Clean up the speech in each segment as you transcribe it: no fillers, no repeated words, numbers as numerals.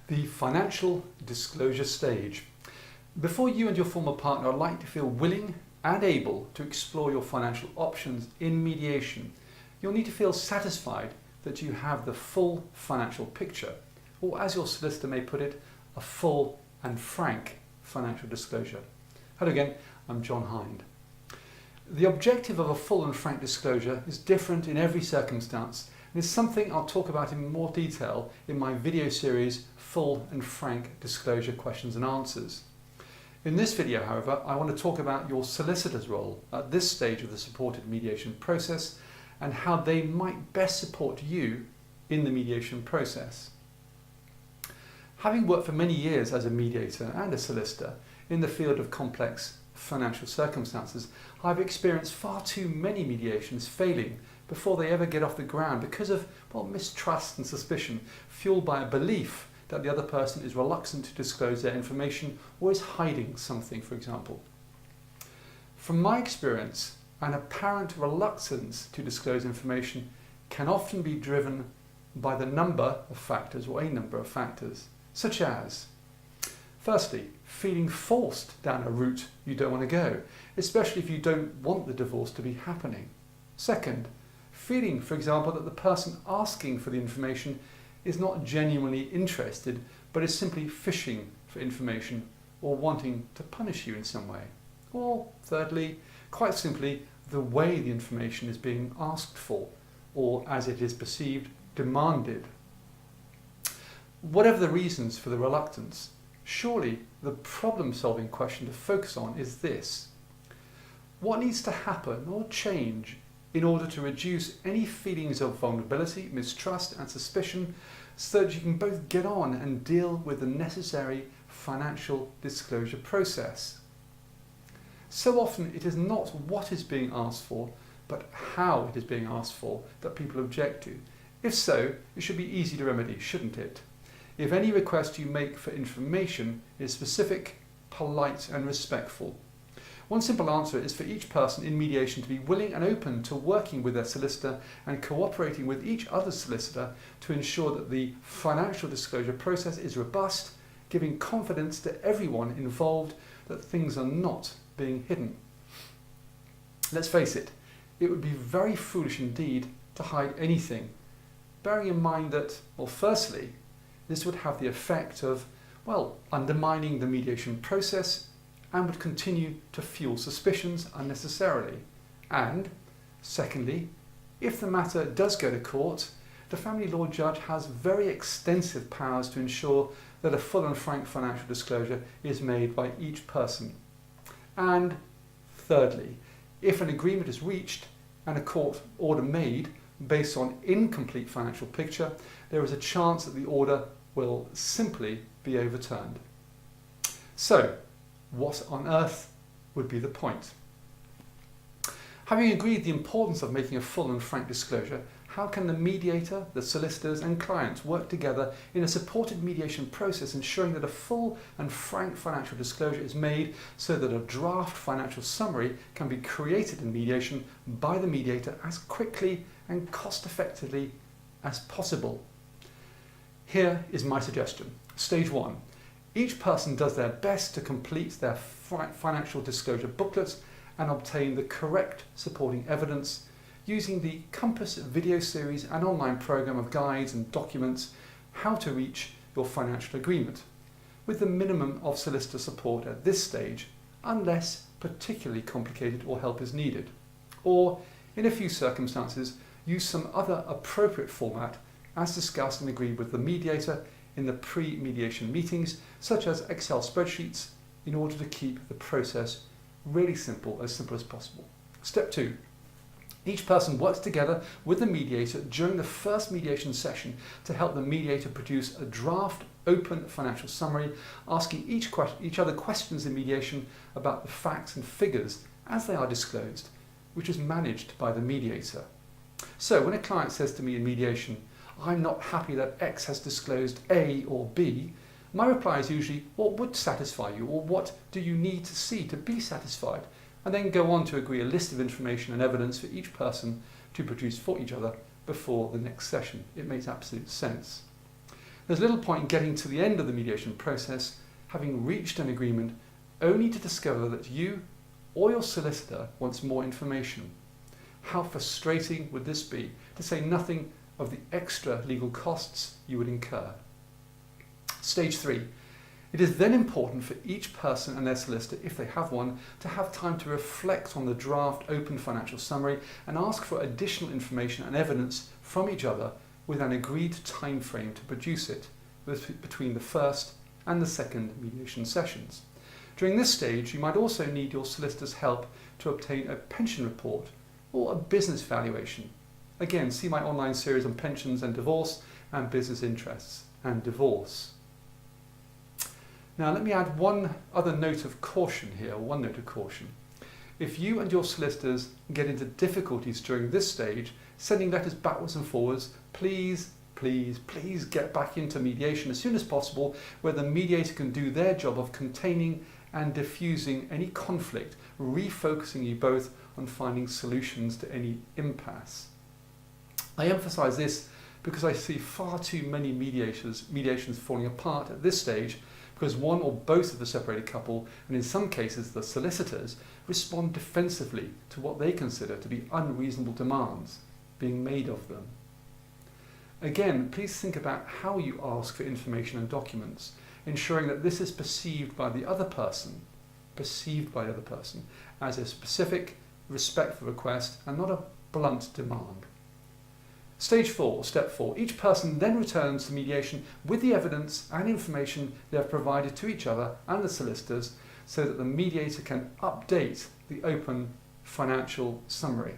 The financial disclosure stage. Before you and your former partner are likely to feel willing and able to explore your financial options in mediation, you'll need to feel satisfied that you have the full financial picture, or as your solicitor may put it, a full and frank financial disclosure. Hello again, I'm John Hind. The objective of a full and frank disclosure is different in every circumstance and is something I'll talk about in more detail in my video series Full and Frank Disclosure Questions and Answers. In this video, however, I want to talk about your solicitor's role at this stage of the supported mediation process and how they might best support you in the mediation process. Having worked for many years as a mediator and a solicitor in the field of complex financial circumstances, I've experienced far too many mediations failing before they ever get off the ground because of mistrust and suspicion fueled by a belief that the other person is reluctant to disclose their information or is hiding something, for example. From my experience, an apparent reluctance to disclose information can often be driven by the number of factors or a number of factors, such as firstly, feeling forced down a route you don't want to go, especially if you don't want the divorce to be happening. Second, feeling, for example, that the person asking for the information is not genuinely interested, but is simply fishing for information or wanting to punish you in some way. Or thirdly, quite simply, the way the information is being asked for, or as it is perceived, demanded. Whatever the reasons for the reluctance, surely the problem-solving question to focus on is this: what needs to happen or change in order to reduce any feelings of vulnerability, mistrust and suspicion so that you can both get on and deal with the necessary financial disclosure process? So often it is not what is being asked for, but how it is being asked for that people object to. If so, it should be easy to remedy, shouldn't it? If any request you make for information is specific, polite and respectful. One simple answer is for each person in mediation to be willing and open to working with their solicitor and cooperating with each other solicitor to ensure that the financial disclosure process is robust, giving confidence to everyone involved that things are not being hidden. Let's face it would be very foolish indeed to hide anything, bearing in mind that, firstly, this would have the effect of, undermining the mediation process and would continue to fuel suspicions unnecessarily. And secondly, if the matter does go to court, the family law judge has very extensive powers to ensure that a full and frank financial disclosure is made by each person. And thirdly, if an agreement is reached and a court order made based on incomplete financial picture, there is a chance that the order will simply be overturned. So, what on earth would be the point? Having agreed the importance of making a full and frank disclosure, how can the mediator, the solicitors and clients work together in a supported mediation process ensuring that a full and frank financial disclosure is made so that a draft financial summary can be created in mediation by the mediator as quickly and cost effectively as possible? Here is my suggestion. Stage 1. Each person does their best to complete their financial disclosure booklets and obtain the correct supporting evidence using the Compass video series and online program of guides and documents how to reach your financial agreement, with the minimum of solicitor support at this stage, unless particularly complicated or help is needed. Or, in a few circumstances, use some other appropriate format as discussed and agreed with the mediator in the pre-mediation meetings, such as Excel spreadsheets, in order to keep the process really simple as possible. Step 2. Each person works together with the mediator during the first mediation session to help the mediator produce a draft open financial summary, asking each other questions in mediation about the facts and figures as they are disclosed, which is managed by the mediator. So when a client says to me in mediation, "I'm not happy that X has disclosed A or B," my reply is usually, what would satisfy you, or what do you need to see to be satisfied? And then go on to agree a list of information and evidence for each person to produce for each other before the next session. It makes absolute sense. There's little point in getting to the end of the mediation process, having reached an agreement, only to discover that you or your solicitor wants more information. How frustrating would this be, to say nothing of the extra legal costs you would incur? Stage 3. It is then important for each person and their solicitor, if they have one, to have time to reflect on the draft open financial summary and ask for additional information and evidence from each other with an agreed time frame to produce it between the first and the second mediation sessions. During this stage, you might also need your solicitor's help to obtain a pension report or a business valuation. Again, see my online series on pensions and divorce and business interests and divorce. Now let me add one other note of caution here, one note of caution. If you and your solicitors get into difficulties during this stage, sending letters backwards and forwards, please get back into mediation as soon as possible, where the mediator can do their job of containing and diffusing any conflict, refocusing you both on finding solutions to any impasse. I emphasise this because I see far too many mediations falling apart at this stage, because one or both of the separated couple, and in some cases the solicitors, respond defensively to what they consider to be unreasonable demands being made of them. Again, please think about how you ask for information and documents, ensuring that this is perceived by the other person as a specific, respectful request and not a blunt demand. Stage 4, step 4, each person then returns to mediation with the evidence and information they have provided to each other and the solicitors, so that the mediator can update the open financial summary.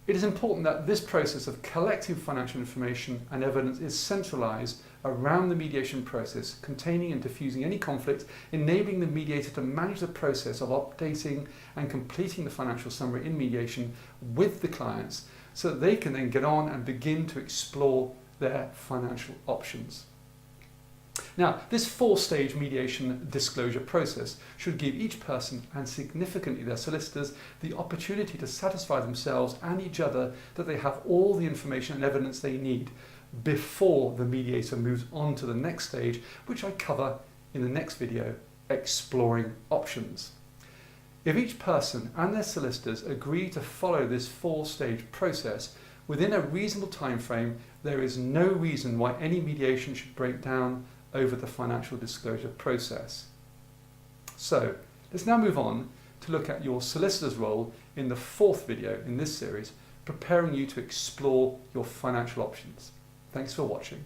It is important that this process of collecting financial information and evidence is centralised around the mediation process, containing and diffusing any conflict, enabling the mediator to manage the process of updating and completing the financial summary in mediation with the clients, so that they can then get on and begin to explore their financial options. Now, this 4-stage mediation disclosure process should give each person, and significantly their solicitors, the opportunity to satisfy themselves and each other that they have all the information and evidence they need before the mediator moves on to the next stage, which I cover in the next video, Exploring Options. If each person and their solicitors agree to follow this 4-stage process within a reasonable time frame, there is no reason why any mediation should break down over the financial disclosure process. So let's now move on to look at your solicitor's role in the 4th video in this series, preparing you to explore your financial options. Thanks for watching.